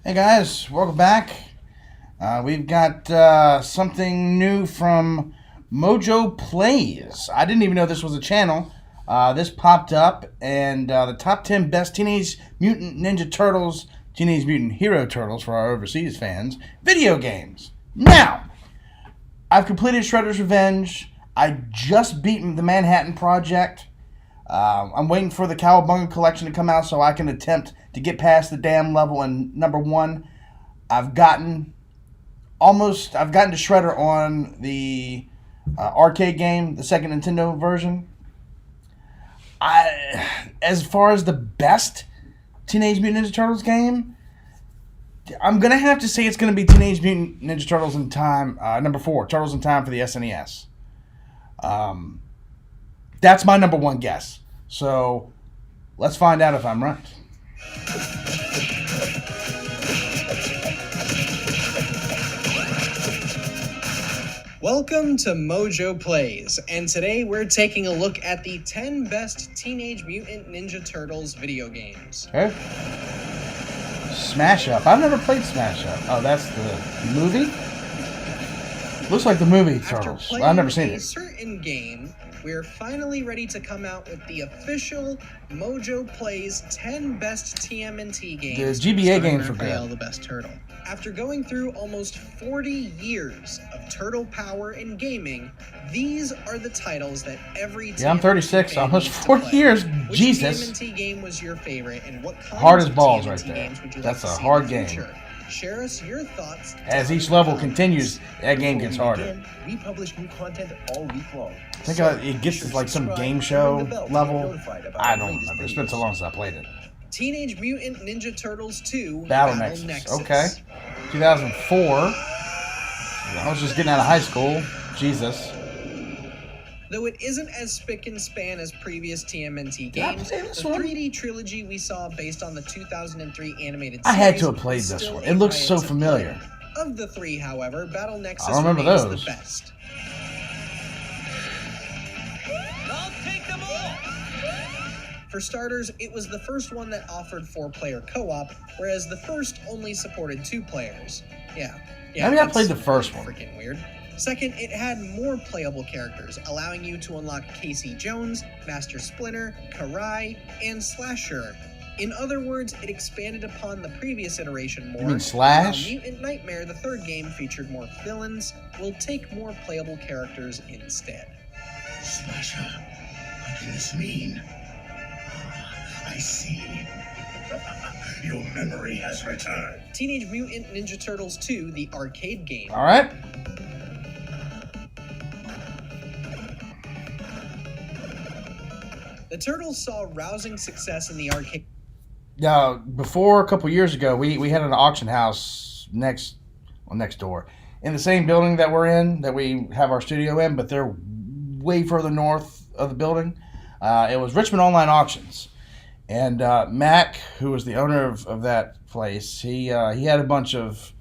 Hey guys, welcome back. We've got something new from MojoPlays. I didn't even know this was a channel. This popped up, and the top 10 best Teenage Mutant Ninja Turtles, Teenage Mutant Hero Turtles for our overseas fans, video games. Now, I've completed Shredder's Revenge. I just beaten the Manhattan Project. I'm waiting for the Cowabunga collection to come out so I can attempt to get past the damn level in number 1. I've gotten to Shredder on the arcade game, the second Nintendo version. As far as the best Teenage Mutant Ninja Turtles game, I'm going to have to say it's going to be Teenage Mutant Ninja Turtles in Time, number 4, Turtles in Time for the SNES. That's my number 1 guess. So, let's find out if I'm right. Welcome to MojoPlays, and today we're taking a look at the 10 best Teenage Mutant Ninja Turtles video games. Okay. Smash Up. I've never played Smash Up. Oh, that's the movie? Looks like the movie Turtles. I've never seen it. After playing a certain game, we're finally ready to come out with the official MojoPlays 10 best TMNT games. The GBA games were good. good. The best turtle. After going through almost 40 years of turtle power in gaming, these are the titles that every TMNT I'm 36, fan almost needs to 40 play. years. Which Jesus. TMNT game was your favorite, and what kinds Hard as of balls TMNT right there. games would you That's like to a see hard in the game. future? Share us your thoughts. As each level continues, that game gets harder. We publish new content all week long. I think it gets to like some game show level. I don't remember. It's been so long since I played it. Teenage Mutant Ninja Turtles 2 Battle Nexus. Okay. 2004. I was just getting out of high school. Jesus. Though it isn't as spick and span as previous TMNT games, play the this one? 3D trilogy we saw based on the 2003 animated series I had to have played is this still one. a It looks riot so to familiar. play. Of the 3, however, Battle Nexus I remember remains those. the best. I'll take them all. For starters, it was the first one that offered 4-player co-op, whereas the first only supported 2 players. Yeah, Maybe I that's played the first one. Freaking weird. Second, it had more playable characters, allowing you to unlock Casey Jones, Master Splinter, Karai, and Slasher. In other words, it expanded upon the previous iteration more. You mean Slash? While Mutant Nightmare, the third game, featured more villains, will take more playable characters instead. Slasher, what can this mean? I see. Your memory has returned. Teenage Mutant Ninja Turtles 2, the arcade game. All right. The Turtles saw rousing success in the arcade. Now, before a couple years ago, we had an auction house next door in the same building that we're in, that we have our studio in, but they're way further north of the building. It was Richmond Online Auctions, and Mac, who was the owner of that place, he had a bunch of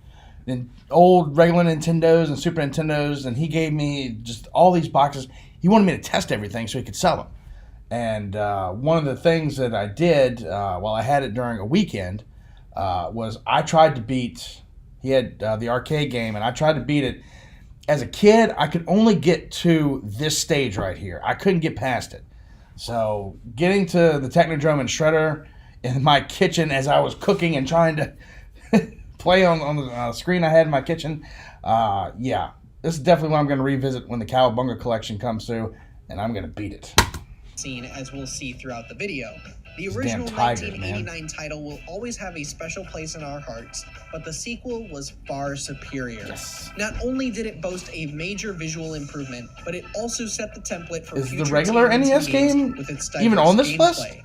old regular Nintendos and Super Nintendos, and he gave me just all these boxes. He wanted me to test everything so he could sell them. And one of the things that I did while I had it during a weekend was I tried to beat, he had the arcade game, and I tried to beat it. As a kid, I could only get to this stage right here. I couldn't get past it. So getting to the Technodrome and Shredder in my kitchen as I was cooking and trying to play on the screen I had in my kitchen, yeah, this is definitely what I'm going to revisit when the Cowabunga collection comes through, and I'm going to beat it. Scene, as we'll see throughout the video. The These original damn tigers, 1989 title will always have a special place in our hearts, but the sequel was far superior. Yes. Not only did it boast a major visual improvement, but it also set the template for Is the future regular TMNT NES games game with its even on this diverse list? gameplay.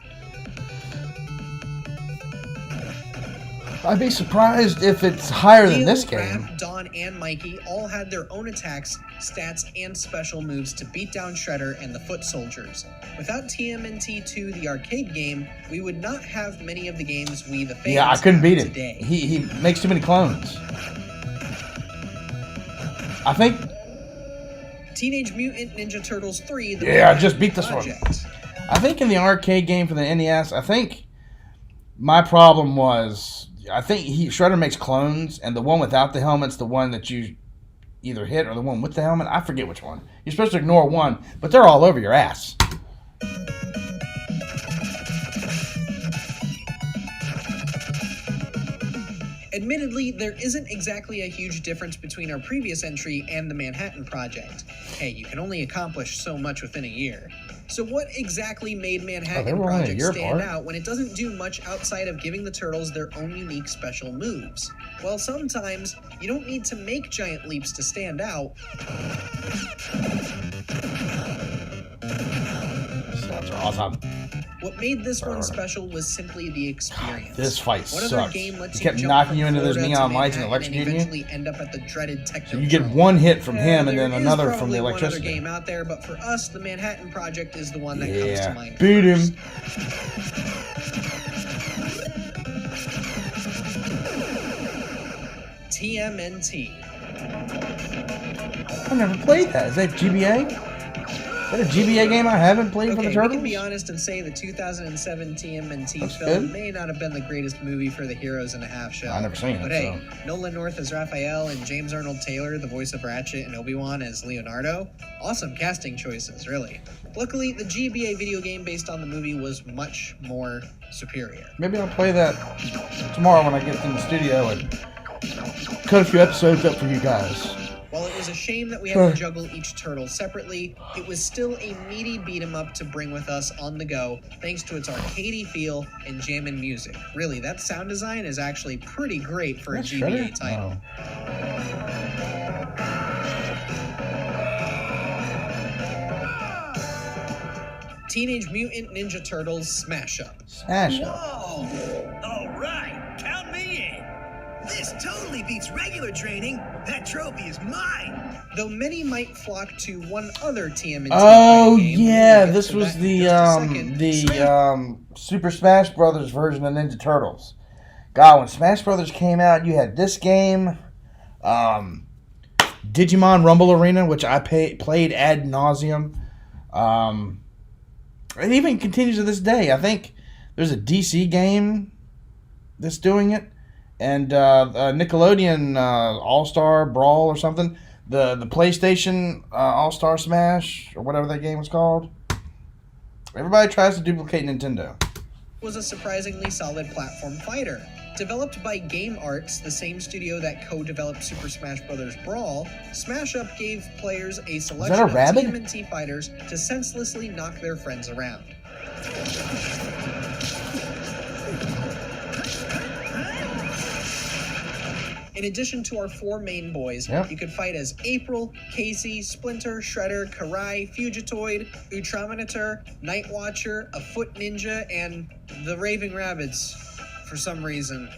I'd be surprised if it's higher than Leo, this game. Raph, Don, and Mikey all had their own attacks, stats, and special moves to beat down Shredder and the Foot Soldiers. Without TMNT 2, the arcade game, we would not have many of the games we, the fans, Yeah, I couldn't beat it. today. He makes too many clones. I think. Teenage Mutant Ninja Turtles 3, the Yeah, I just beat this one. project. I think in the arcade game for the NES, I think my problem was I think Shredder makes clones, and the one without the helmet's the one that you either hit, or the one with the helmet. I forget which one. You're supposed to ignore one, but they're all over your ass. Admittedly, there isn't exactly a huge difference between our previous entry and the Manhattan Project. Hey, you can only accomplish so much within a year. So what exactly made Manhattan Project stand out when it doesn't do much outside of giving the Turtles their own unique special moves? Well, sometimes you don't need to make giant leaps to stand out. Sounds awesome. What made this one special was simply the experience. This fight sucks. Game lets he kept you knocking you into those Florida neon lights and electrocuting eventually end up at the dreaded you. So you get one hit from him and then another from the electricity. There is probably one other game out there, but for us, the Manhattan Project is the one that comes to mind. Beat him. TMNT. I never played that. Is that GBA? Is that a GBA game I haven't played for the Turtles? We can be honest and say the 2007 TMNT film may not have been the greatest movie for the Heroes in a Half show. I've never seen it. But hey, Nolan North as Raphael and James Arnold Taylor, the voice of Ratchet, and Obi-Wan as Leonardo. Awesome casting choices, really. Luckily, the GBA video game based on the movie was much more superior. Maybe I'll play that tomorrow when I get in the studio and cut a few episodes up for you guys. While it was a shame that we had to juggle each turtle separately, it was still a meaty beat-em-up to bring with us on the go, thanks to its arcadey feel and jammin' music. Really, that sound design is actually pretty great for a GBA title. Teenage Mutant Ninja Turtles Smash Up. Smash Up. Whoa! All right, count me in. This totally beats regular training. That trophy is mine. Though many might flock to one other TMNT. Oh yeah, this was the Super Smash Brothers version of Ninja Turtles. God, when Smash Brothers came out, you had this game, Digimon Rumble Arena, which I played ad nauseum. It even continues to this day. I think there's a DC game that's doing it. And Nickelodeon All-Star Brawl or something. The PlayStation All-Star Smash, or whatever that game was called. Everybody tries to duplicate Nintendo. Was a surprisingly solid platform fighter. Developed by Game Arts, the same studio that co-developed Super Smash Bros. Brawl, Smash Up gave players a selection of TMNT fighters to senselessly knock their friends around. In addition to our four main boys, you could fight as April, Casey, Splinter, Shredder, Karai, Fugitoid, Ultraminator, Night Watcher, a Foot Ninja, and the Raving Rabbids, for some reason.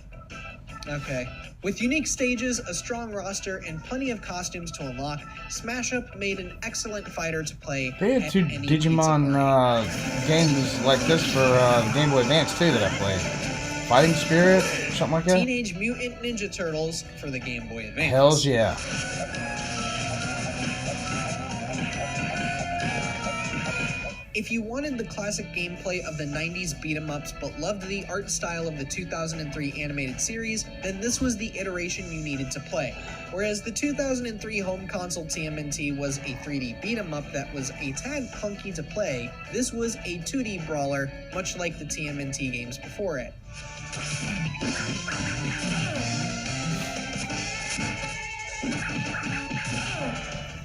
Okay. With unique stages, a strong roster, and plenty of costumes to unlock, Smash Up made an excellent fighter to play. They had two Digimon games like this for Game Boy Advance too that I played. Fighting Spirit, something like that. Teenage Mutant Ninja Turtles for the Game Boy Advance. Hells yeah. If you wanted the classic gameplay of the 90s beat-em-ups but loved the art style of the 2003 animated series, then this was the iteration you needed to play. Whereas the 2003 home console TMNT was a 3D beat-em-up that was a tad clunky to play, this was a 2D brawler, much like the TMNT games before it.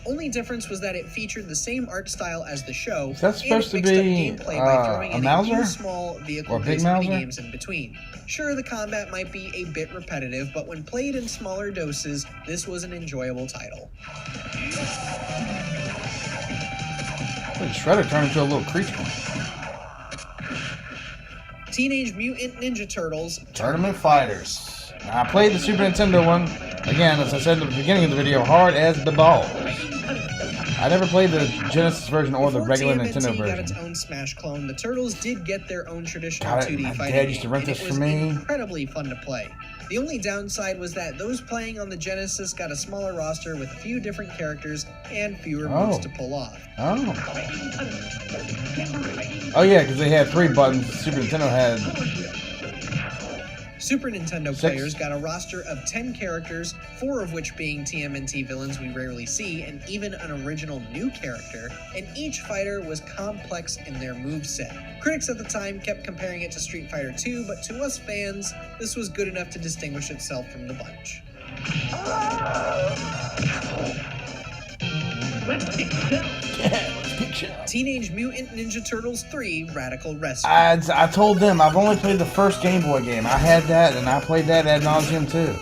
Only difference was that it featured the same art style as the show. Is that supposed to be a Mauser? Small vehicle-based minigames in between. Sure, the combat might be a bit repetitive, but when played in smaller doses, this was an enjoyable title. Shredder turned into a little creature. Teenage Mutant Ninja Turtles Tournament Fighters. Now, I played the Super Nintendo one. Again, as I said at the beginning of the video, hard as the balls. I never played the Genesis version or the regular Nintendo version. Got its own Smash clone, the Turtles did get their own traditional 2D fighting Dad used to rent this for me. Incredibly fun to play. The only downside was that those playing on the Genesis got a smaller roster with a few different characters and fewer moves to pull off. Oh yeah, because they had 3 buttons. Super Nintendo had Super Nintendo 6. players got a roster of 10 characters, 4 of which being TMNT villains we rarely see, and even an original new character, and each fighter was complex in their moveset. Critics at the time kept comparing it to Street Fighter II, but to us fans, this was good enough to distinguish itself from the bunch. Teenage Mutant Ninja Turtles 3 Radical Rescue. I told them I've only played the first Game Boy game. I had that, and I played that ad nauseum too.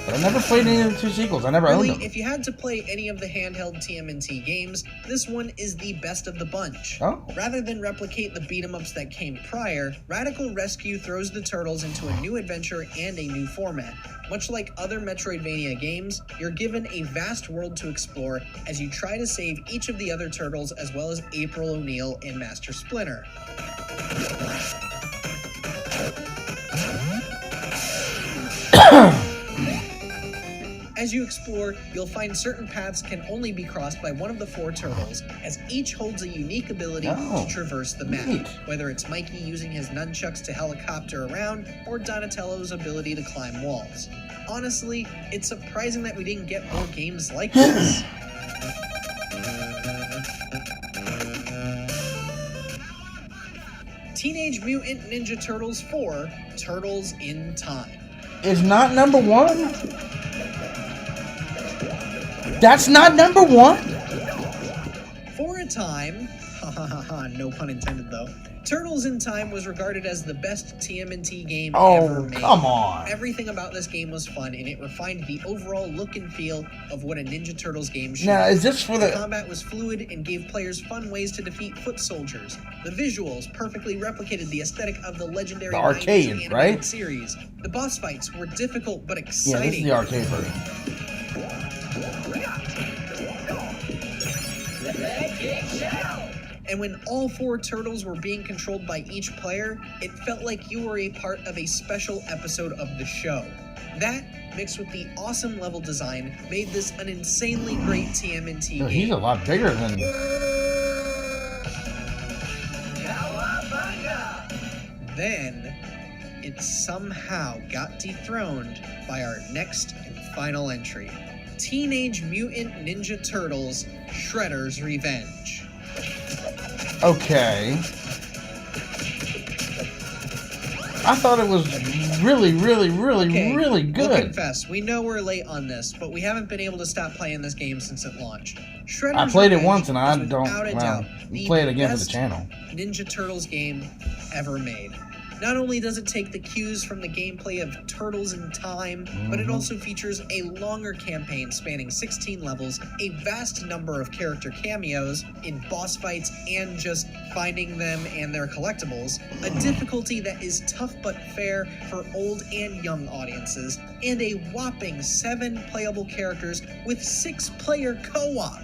But I never played any of the 2 sequels. I never owned them. If you had to play any of the handheld TMNT games, this one is the best of the bunch. Oh. Rather than replicate the beat-em-ups that came prior, Radical Rescue throws the Turtles into a new adventure and a new format. Much like other Metroidvania games, you're given a vast world to explore as you try to save each of the other Turtles as well as April O'Neil and Master Splinter. As you explore, you'll find certain paths can only be crossed by one of the 4 turtles, as each holds a unique ability to traverse the map, whether it's Mikey using his nunchucks to helicopter around, or Donatello's ability to climb walls. Honestly, it's surprising that we didn't get more games like this. Teenage Mutant Ninja Turtles 4, Turtles in Time. Is not number 1? That's not number 1? For a time, no pun intended though, Turtles in Time was regarded as the best TMNT game ever made. Oh, come on. Everything about this game was fun, and it refined the overall look and feel of what a Ninja Turtles game should Now, be. is this for The combat was fluid and gave players fun ways to defeat foot soldiers. The visuals perfectly replicated the aesthetic of the legendary the arcade, 90s animated right? series. The boss fights were difficult but Yeah, exciting. this is the arcade version. And when all 4 turtles were being controlled by each player, it felt like you were a part of a special episode of the show. That, mixed with the awesome level design, made this an insanely great TMNT game. He's a lot bigger than... Then, it somehow got dethroned by our next and final entry. Teenage Mutant Ninja Turtles Shredder's Revenge. Okay. I thought it was really good. We'll confess, we know we're late on this, but we haven't been able to stop playing this game since it launched. Shredder's I played it Revenge once and I is don't... without a Well, doubt play it again for the best channel. Ninja Turtles game ever made. Not only does it take the cues from the gameplay of Turtles in Time, but it also features a longer campaign spanning 16 levels, a vast number of character cameos in boss fights and just finding them and their collectibles, a difficulty that is tough but fair for old and young audiences, and a whopping 7 playable characters with 6-player co-op.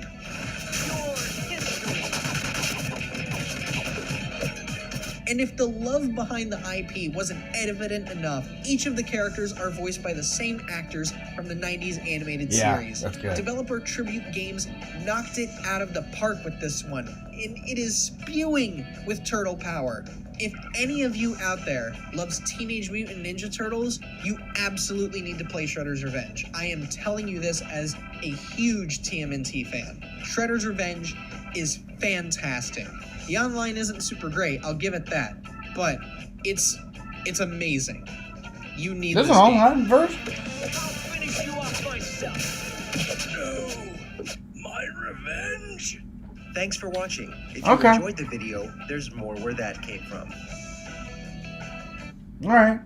And if the love behind the IP wasn't evident enough, each of the characters are voiced by the same actors from the 90s animated series. That's good. Developer Tribute Games knocked it out of the park with this one, and it is spewing with turtle power. If any of you out there loves Teenage Mutant Ninja Turtles, you absolutely need to play Shredder's Revenge. I am telling you this as a huge TMNT fan. Shredder's Revenge is fantastic. The online isn't super great, I'll give it that, but it's amazing. You need There's this an game. online version? I'll finish you off myself. No, my revenge. Thanks for watching. If you Okay. enjoyed the video, there's more where that came from. All right.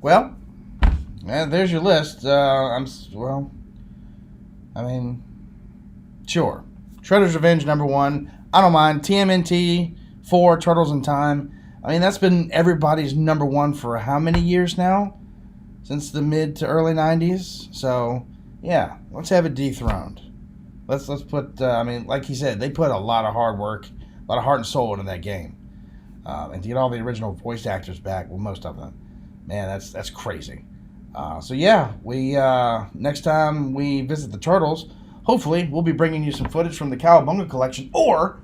Well, there's your list. Sure. Shredder's Revenge, number 1. I don't mind. TMNT 4, Turtles in Time. I mean, that's been everybody's number 1 for how many years now? Since the mid to early 90s. So, yeah, let's have it dethroned. Let's put, like he said, they put a lot of hard work, a lot of heart and soul into that game. And to get all the original voice actors back, well, most of them, man, that's crazy. So yeah, we next time we visit the Turtles, hopefully we'll be bringing you some footage from the Cowabunga collection, or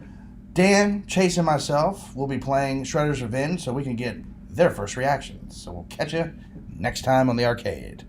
Dan, Chase, and myself will be playing Shredder's Revenge so we can get their first reactions. So we'll catch you next time on the arcade.